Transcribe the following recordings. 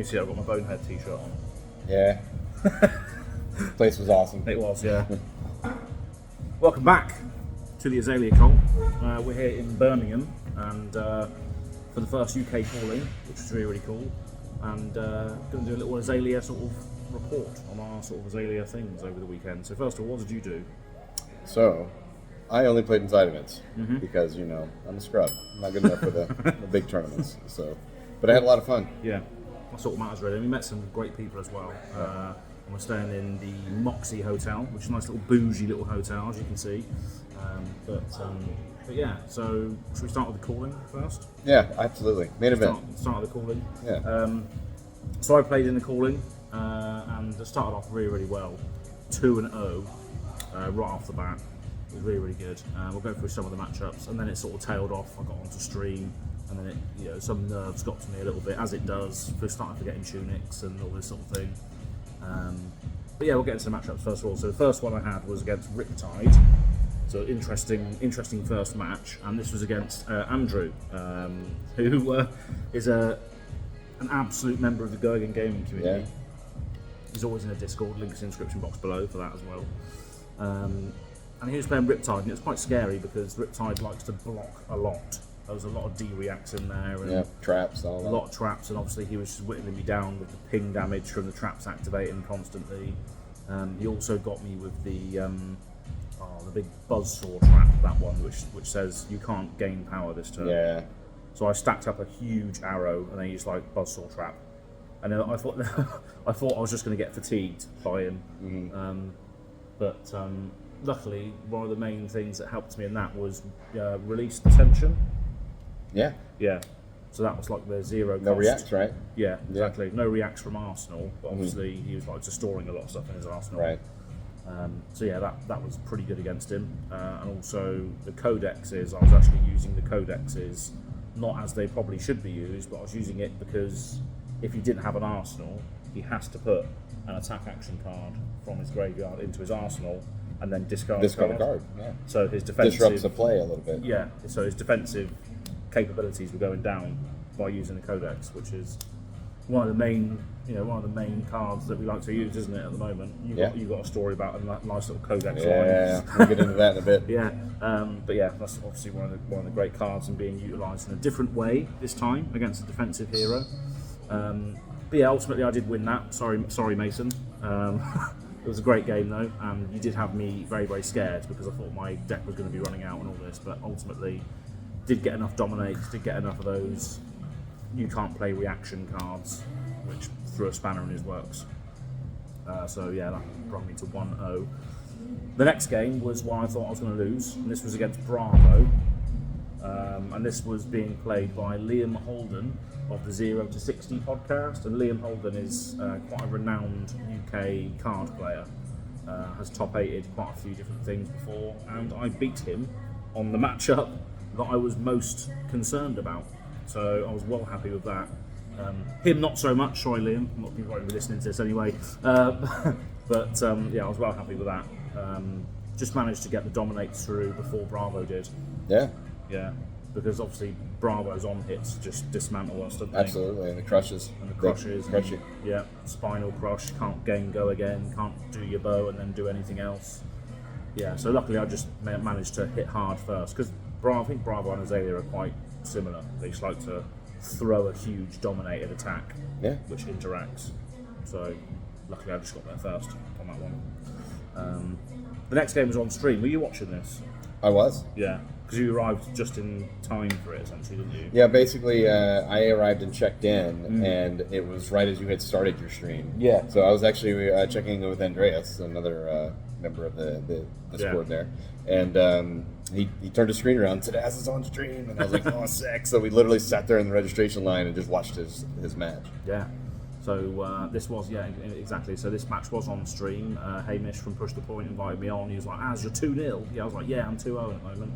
see, I've got my Bonehead t-shirt on. Yeah. Place was awesome. It was, yeah. Welcome back to the Azalea Cult. We're here in Birmingham, and for the first UK calling, which is really, really cool. And going to do a little Azalea sort of report on our sort of Azalea things over the weekend. So first of all, what did you do? So, I only played in side events because, you know, I'm a scrub. I'm not good enough for the big tournaments. So, but I had a lot of fun. Yeah, that's all that matters really. We met some great people as well. And we're staying in the Moxie Hotel, which is a nice little bougie little hotel, as you can see. But yeah, so should we start with the calling first? Yeah, absolutely. Main event. Start with the calling. Yeah. So I played in the calling, and it started off really, really well. 2-0 right off the bat. It was really, really good. We'll go through some of the matchups, and then it sort of tailed off. I got onto stream, and then it, you know, some nerves got to me a little bit, as it does. We started forgetting tunics and all this sort of thing. But yeah, we'll get into the matchups first of all. So the first one I had was against Riptide. So interesting first match, and this was against Andrew, who is an absolute member of the Gergen gaming community. Yeah. He's always in a Discord, link is in the description box below for that as well. And he was playing Riptide, and it was quite scary because Riptide likes to block a lot. There was a lot of D-reacts in there, and traps, all that. A lot of traps, and obviously he was just whittling me down with the ping damage from the traps activating constantly. He also got me with the big buzzsaw trap, that one, which says you can't gain power this turn. Yeah. So I stacked up a huge arrow, and then used like buzzsaw trap, and then I thought I was just going to get fatigued by him. But luckily, one of the main things that helped me in that was release the tension. Yeah. Yeah. So that was like the zero cost. No reacts, right? Yeah, exactly. Yeah. No reacts from Arsenal, but obviously he was like just storing a lot of stuff in his Arsenal. Right. So yeah, that was pretty good against him. And also the codexes, I was actually using the codexes not as they probably should be used, but I was using it because if he didn't have an Arsenal, he has to put an attack action card from his graveyard into his Arsenal and then discard a card. Yeah. So his defensive disrupts the play a little bit. Yeah. So his defensive capabilities were going down by using the codex, which is one of the main cards that we like to use, isn't it? At the moment, you've got a story about a nice little codex line. Yeah, we'll get into that in a bit. Yeah, but yeah, that's obviously one of the great cards and being utilised in a different way this time against a defensive hero. But yeah, ultimately I did win that. Sorry, Mason. It was a great game though, and you did have me very, very scared because I thought my deck was going to be running out and all this, but ultimately did get enough dominates, did get enough of those you can't play reaction cards, which threw a spanner in his works. So yeah, that brought me to 1-0. The next game was one I thought I was going to lose, and this was against Bravo. And this was being played by Liam Holden of the 0 to 60 podcast, and Liam Holden is quite a renowned UK card player. Has top 8'd quite a few different things before, and I beat him on the matchup that I was most concerned about. So I was well happy with that. Him not so much, sorry Liam, I'm not going to be listening to this anyway. But yeah, I was well happy with that. Just managed to get the dominates through before Bravo did. Yeah. Yeah, because obviously Bravo's on hits just dismantle us, don't they? Absolutely, and the crushes. And the crushes. Crush you. Yeah, spinal crush, can't go again, can't do your bow and then do anything else. Yeah, so luckily I just managed to hit hard first, because I think Bravo and Azalea are quite similar. They just like to throw a huge dominated attack, which interacts. So luckily I just got there first on that one. The next game was on stream. Were you watching this? I was. Yeah. Because you arrived just in time for it, essentially, didn't you? Yeah, basically, I arrived and checked in, and it was right as you had started your stream. Yeah. So I was actually checking in with Andreas, another member of the Discord there, and he turned his screen around and said, "Azz is on stream," and I was like, "Oh, sick!" So we literally sat there in the registration line and just watched his match. Yeah. So this was, exactly. So this match was on stream. Hamish from Push the Point invited me on. He was like, "Azz, you're 2-0. Yeah, I was like, "Yeah, I'm 2-0 at the moment."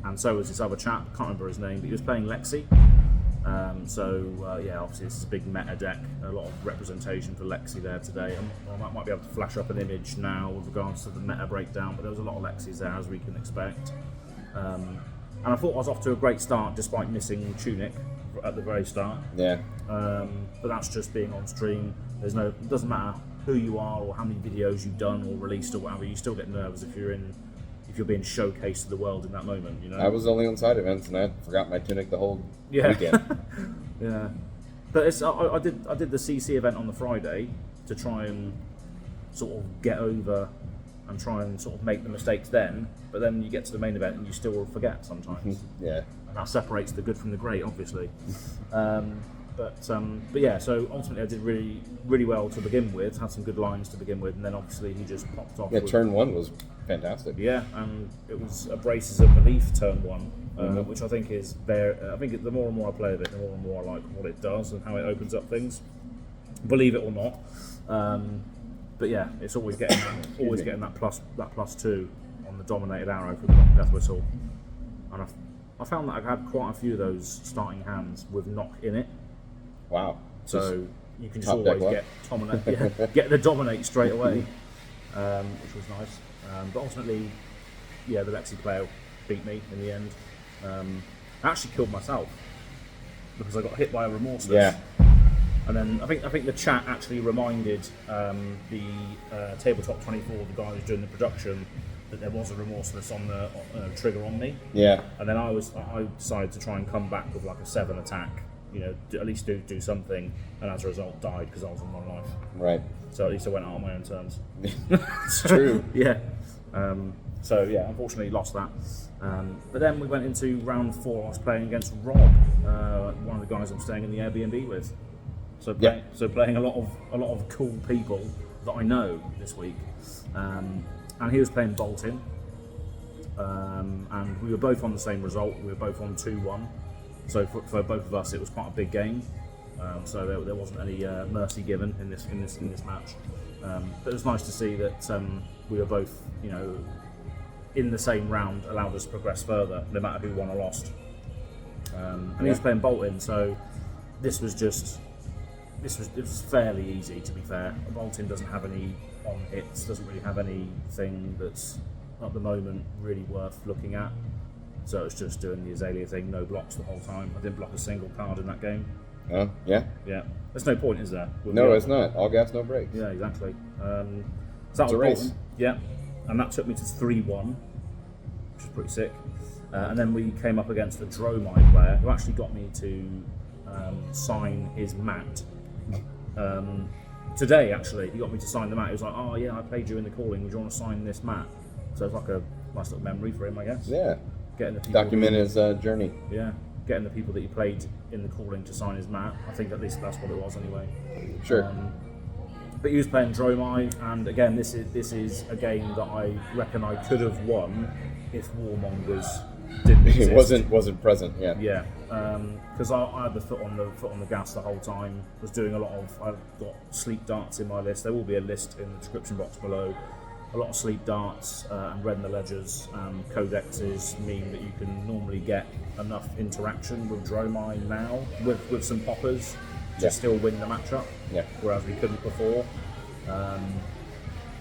And so was this other chap, can't remember his name, but he was playing Lexi. Obviously this is a big meta deck, a lot of representation for Lexi there today. I might be able to flash up an image now with regards to the meta breakdown, but there was a lot of Lexis there, as we can expect. And I thought I was off to a great start despite missing Tunic at the very start. Yeah. But that's just being on stream. It doesn't matter who you are or how many videos you've done or released or whatever. You still get nervous if you're being showcased to the world in that moment. You know. I was only on side events, and I forgot my tunic the whole Yeah. weekend. Yeah. But I did the CC event on the Friday to try and sort of get over and try and sort of make the mistakes then. But then you get to the main event and you still will forget sometimes. Yeah. And that separates the good from the great, obviously. But yeah, so ultimately I did really, really well to begin with, had some good lines to begin with, and then obviously he just popped off. Yeah, turn 1 was fantastic. Yeah, and it was a Braces of Belief turn 1, which I think is very, the more and more I play of it, the more and more I like what it does and how it opens up things. Believe it or not. But yeah, it's always getting that plus 2 on the dominated arrow for the death whistle. And I found that I had quite a few of those starting hands with knock in it. Wow. So you can just always get the dominate straight away, which was nice. But ultimately, yeah, the Lexi player beat me in the end. I actually killed myself because I got hit by a remorseless. Yeah. And then I think the chat actually reminded the Tabletop 24, the guy who's doing the production, that there was a remorseless on the trigger on me. Yeah. And then I decided to try and come back with like a 7 attack. You know, at least do something, and as a result died because I was on 1 life. Right. So at least I went out on my own terms. It's true. Yeah. So yeah, unfortunately lost that. But then we went into round 4. I was playing against Rob, one of the guys I'm staying in the Airbnb with. So playing a lot of cool people that I know this week. And he was playing Bolton. And we were both on the same result. We were both on 2-1. So for both of us, it was quite a big game. So there wasn't any mercy given in this match. But it was nice to see that we were both, you know, in the same round, allowed us to progress further, no matter who won or lost. And he was playing Bolton, so it was fairly easy, to be fair. Bolton doesn't have any on hits, doesn't really have anything that's at the moment really worth looking at. So it's just doing the Azalea thing, no blocks the whole time. I didn't block a single card in that game. Oh, yeah? Yeah. There's no point, is there? No, it's not. All gas, no brakes. Yeah, exactly. So that was a race. Bolton. Yeah. And that took me to 3-1, which was pretty sick. And then we came up against a Dromai player who actually got me to sign his mat. Today, actually, he got me to sign the mat. He was like, "Oh yeah, I played you in the calling. Would you want to sign this mat?" So it's like a nice little memory for him, I guess. Yeah. Getting the people Document his journey. Yeah. Getting the people that he played in the calling to sign his mat. I think at least that's what it was anyway. Sure. But he was playing Dromai, and again, this is a game that I reckon I could have won if Warmongers didn't exist. It wasn't present. Yeah. Yeah, because I had the foot on the gas the whole time. Was doing I've got sleep darts in my list. There will be a list in the description box below. A lot of sleep darts and read in the ledgers and codexes mean that you can normally get enough interaction with Dromai now with some poppers to still win the matchup. Yeah. Whereas we couldn't before. But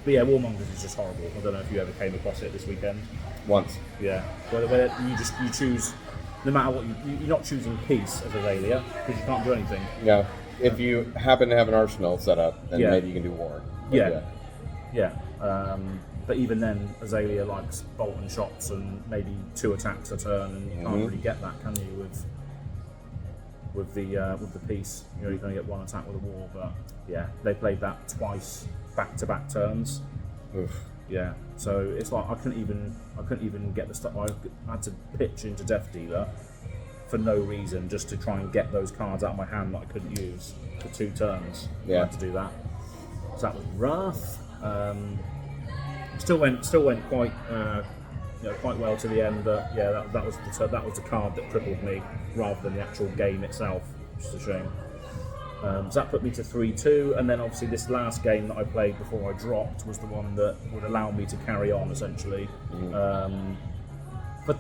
yeah, Warmongers is just horrible. I don't know if you ever came across it this weekend. Once. Yeah. Where you choose, no matter what you're not choosing peace as Azalea because you can't do anything. Yeah. If you happen to have an arsenal set up, then maybe you can do war. But yeah. But even then, Azalea likes bolt-on shots and maybe 2 attacks a turn, and you can't really get that, can you? With the piece, you only get 1 attack with a war. But yeah, they played that twice back-to-back turns. Oof. Yeah, so it's like I couldn't even get the stuff. I had to pitch into Death Dealer for no reason, just to try and get those cards out of my hand that I couldn't use for 2 turns. Yeah. I had to do that. So that was rough. Still went quite quite well to the end, but yeah, that was the card that crippled me rather than the actual game itself, which is a shame. So that put me to 3-2, and then obviously this last game that I played before I dropped was the one that would allow me to carry on essentially, for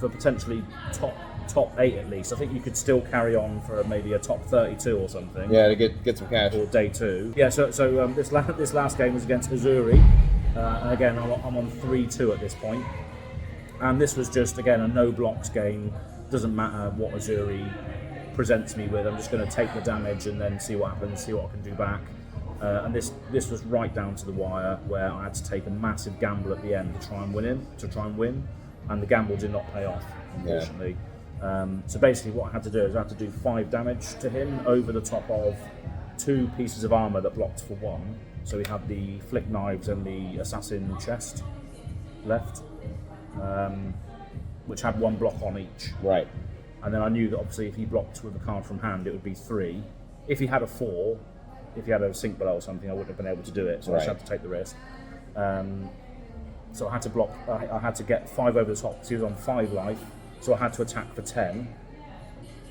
potentially top 8 at least. I think you could still carry on for maybe a top 32 or something. Yeah, to get some cash. Or day 2. Yeah, so this last game was against Azuri, and again I'm on 3-2 at this point. And this was just again a no blocks game. Doesn't matter what Azuri presents me with. I'm just going to take the damage and then see what happens, see what I can do back. And this was right down to the wire, where I had to take a massive gamble at the end to try and win, and the gamble did not pay off, unfortunately. So basically, what I had to do is I had to do 5 damage to him over the top of 2 pieces of armor that blocked for 1. So we had the flick knives and the assassin chest left, which had 1 block on each. Right. And then I knew that obviously if he blocked with a card from hand, it would be 3. If he had a 4, if he had a sink below or something, I wouldn't have been able to do it. So I just had to take the risk. So I had to block. I had to get 5 over the top because he was on 5 life. So I had to attack for 10,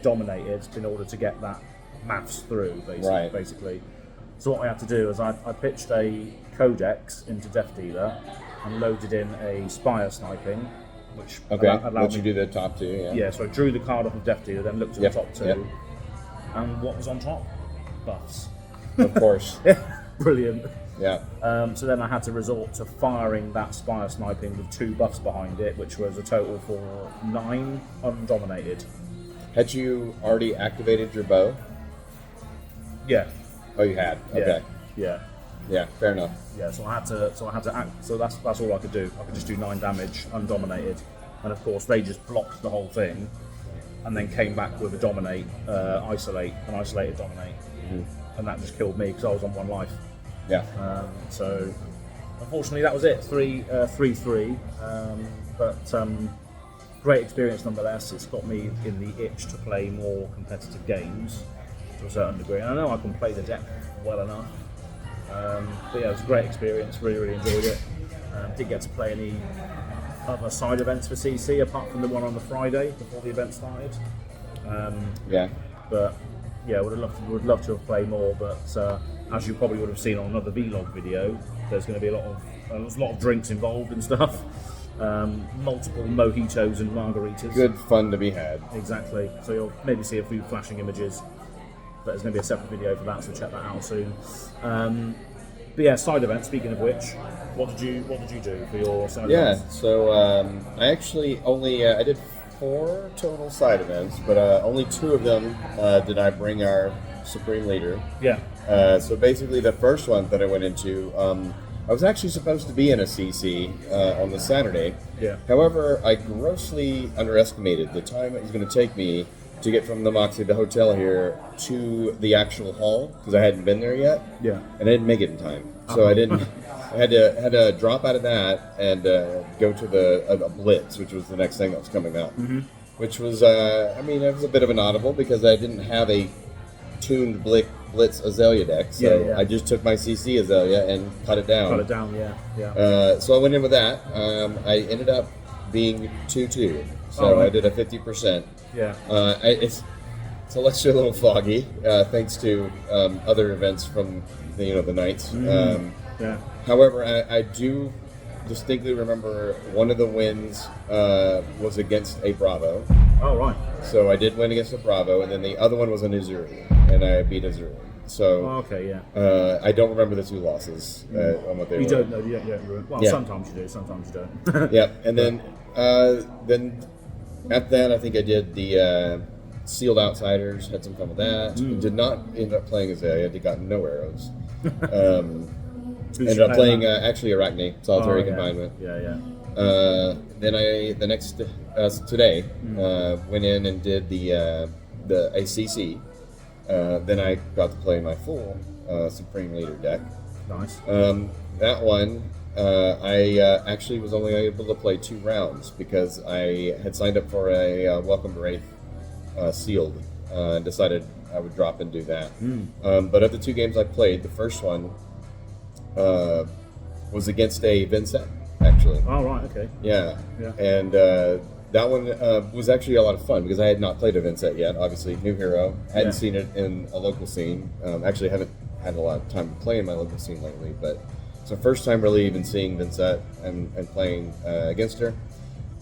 dominated, in order to get that maths through, basically. So what I had to do is I pitched a Codex into Death Dealer and loaded in a Spire Sniping, which allowed Let you me do the top 2, yeah. Yeah, so I drew the card off of Death Dealer, then looked at the top 2, and what was on top? Buffs. Of course. Brilliant. Yeah. So then I had to resort to firing that Spire Sniping with 2 buffs behind it, which was a total for 9 undominated. Had you already activated your bow? Yeah. Oh, you had. Okay. Yeah. Yeah. Fair enough. Yeah. So I had to act. So that's all I could do. I could just do 9 damage undominated, and of course they just blocked the whole thing, and then came back with a dominate, an isolated dominate, and that just killed me because I was on 1 life. Yeah. So unfortunately that was it. 3-3. But great experience nonetheless. It's got me in the itch to play more competitive games to a certain degree. And I know I can play the deck well enough. But yeah, it was a great experience. Really enjoyed it. Didn't get to play any other side events for CC apart from the one on the Friday before the event started. But yeah, would love to have played more. But as you probably would have seen on another vlog video, there's going to be there's a lot of drinks involved and stuff. Multiple mojitos and margaritas. Good fun to be had. Exactly. So you'll maybe see a few flashing images. But there's going to be a separate video for that, so check that out soon. But yeah, side event. Speaking of which, what did you do for your side events? Yeah, so I actually only I did 4 total side events, but only 2 of them did I bring our Supreme Leader. Yeah. So basically, the first one that I went into, I was actually supposed to be in a CC on the Saturday. Yeah. However, I grossly underestimated the time it was going to take me to get from the Moxie, the hotel here, to the actual hall because I hadn't been there yet. Yeah. And I didn't make it in time, so I didn't. I had to drop out of that and go to a blitz, which was the next thing that was coming out. Which was, it was a bit of an audible because I didn't have a tuned blitz Azalea deck, so I just took my CC Azalea and cut it down. Yeah. So I went in with that. I ended up being 2-2, so I did a 50%. Yeah. It's celestially a little foggy, thanks to other events from the nights. However, I do distinctly remember one of the wins was against a Bravo. Oh, right. So I did win against a Bravo, and then the other one was an Azuri, and I beat Azuri. So I don't remember the 2 losses on what they were. You don't know, well, sometimes you do, sometimes you don't. And then at that, I think I did the Sealed Outsiders, had some fun with that. Did not end up playing Azalea, got no arrows. Ended up playing actually Arachne, Solitary Confinement. Then today went in and did the ACC. Then I got to play my full Supreme Leader deck. Nice. That one, I actually was only able to play 2 rounds because I had signed up for a Welcome to Wraith sealed and decided I would drop and do that. But of the 2 games I played, the first one was against a Vincent, actually. Oh, right, okay. Yeah. And that one was actually a lot of fun because I had not played a Vincent yet. Obviously, new hero. Hadn't seen it in a local scene. Actually, haven't had a lot of time to play in my local scene lately, but it's the first time really even seeing Vincent and playing against her.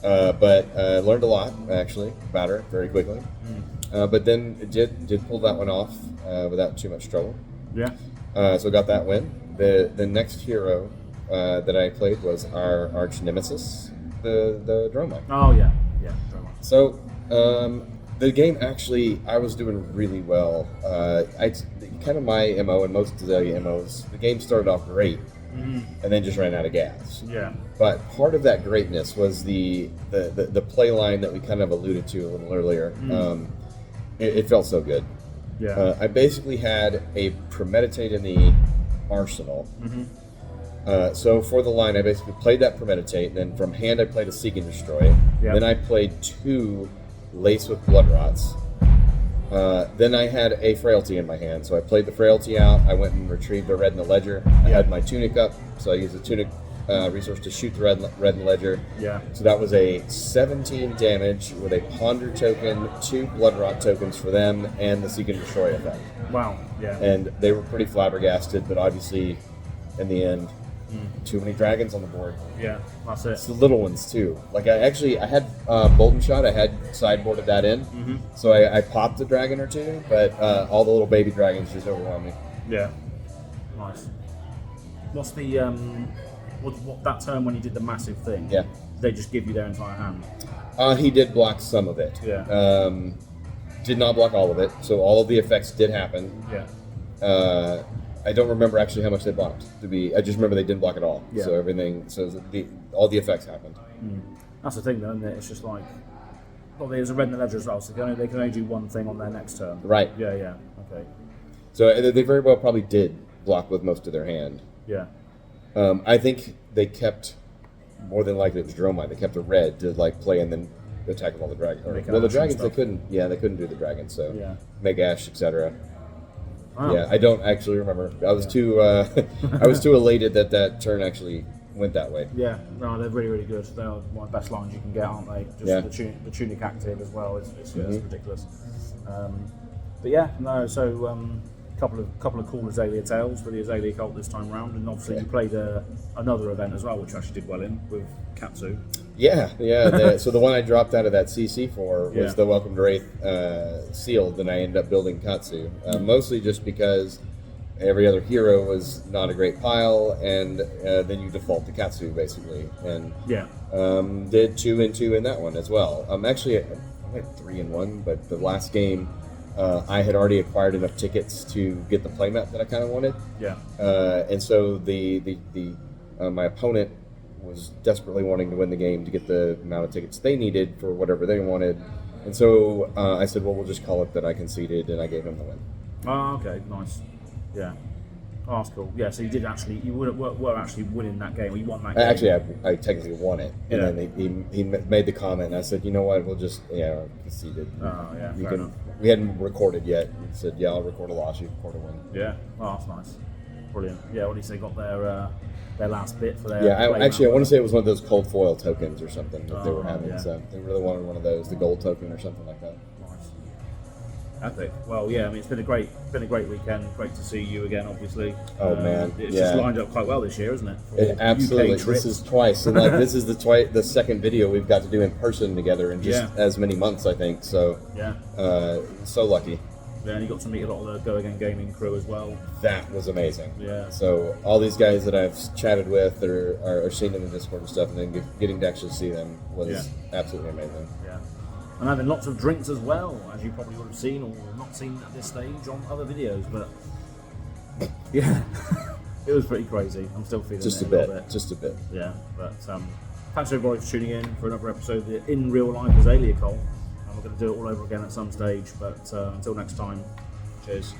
But learned a lot, actually, about her very quickly. But then it did pull that one off without too much trouble. Yeah. So got that win. The next hero that I played was our arch nemesis, the Dromite. Oh, yeah. Dromite. So The game actually, I was doing really well. Kind of my MO and most Azalea MOs, the game started off great and then just ran out of gas. Yeah. But part of that greatness was the play line that we kind of alluded to a little earlier. It felt so good. Yeah. I basically had a premeditate in the arsenal. So for the line, I basically played that premeditate, and then from hand I played a seek and destroy. Yep. Then I played 2 lace with blood rots. Then I had a frailty in my hand, so I played the frailty out. I went and retrieved the red in the ledger. I had my tunic up, so I used the tunic resource to shoot the red in the ledger. Yeah. So that was a 17 damage with a ponder token, 2 blood rot tokens for them, and the seek and destroy effect. Wow. Yeah. And they were pretty flabbergasted, but obviously, in the end, too many dragons on the board. Yeah, that's it. It's the little ones too. Like I had Bolden Shot. I had sideboarded that in, so I popped a dragon or 2, but all the little baby dragons just overwhelmed me. Yeah, nice. What's the what that turn when you did the massive thing? Yeah, they just give you their entire hand. He did block some of it. Yeah. Did not block all of it. So all of the effects did happen. Yeah. I don't remember actually how much they blocked. I just remember they didn't block at all. Yeah. So everything. So all the effects happened. That's the thing, though, isn't it? It's just like, well, there's a red in the ledger as well, so they can only do one thing on their next turn. Right. Yeah. Yeah. Okay. So they very well probably did block with most of their hand. Yeah. I think they kept, more than likely it was Dromite, they kept a red to like play and then attack with all the dragons. Well, the dragons they couldn't do the dragons, so yeah. Meg Ash, etc. Wow. Yeah, I don't actually remember. I was too I was too elated that turn actually went that way. Yeah, no, they're really, really good. They're one of the best lines you can get, aren't they? Just the tunic active as well it's ridiculous. But yeah, no. So couple of cool Azalea tales for the Azalea cult this time round, and obviously you played another event as well, which you actually did well in with Katsu. Yeah. So the one I dropped out of that CC for was the Welcome to Wraith sealed, and I ended up building Katsu, mostly just because every other hero was not a great pile, and then you default to Katsu basically, and did 2 and 2 in that one as well. Actually, I went 3 and 1, but the last game. I had already acquired enough tickets to get the playmat that I kind of wanted. Yeah. And so my opponent was desperately wanting to win the game to get the amount of tickets they needed for whatever they wanted. And so I said, well, we'll just call it that I conceded, and I gave him the win. Oh, okay, nice. Yeah. Oh, that's cool. Yeah, so you were actually winning that game. You won that game. Actually, I technically won it. And then he made the comment, and I said, you know what, we'll just, conceded. Oh, yeah, fair enough. We hadn't recorded yet. He said, yeah, I'll record a loss, you record a win. Yeah. Oh, that's nice. Brilliant. Yeah, what do you say, got their last bit for their... Yeah, I want to say it was one of those cold foil tokens or something that they were having. Yeah. So they really wanted one of those, the gold token or something like that. Epic. Well, yeah. I mean, it's been a great weekend. Great to see you again. Obviously. Oh man, it's just lined up quite well this year, isn't it? Absolutely. This is twice, and this is the second video we've got to do in person together in just as many months, I think. So so lucky. Yeah, and you got to meet a lot of the Go Again Gaming crew as well. That was amazing. Yeah. So all these guys that I've chatted with or are seeing in the Discord and stuff, and then getting to actually see them was absolutely amazing. Yeah. And having lots of drinks as well, as you probably would have seen or not seen at this stage on other videos. But yeah, it was pretty crazy. I'm still feeling just it a bit. Just a bit. Yeah. But thanks everybody for tuning in for another episode of the In Real Life Azalea Cult. And we're going to do it all over again at some stage. But until next time, cheers.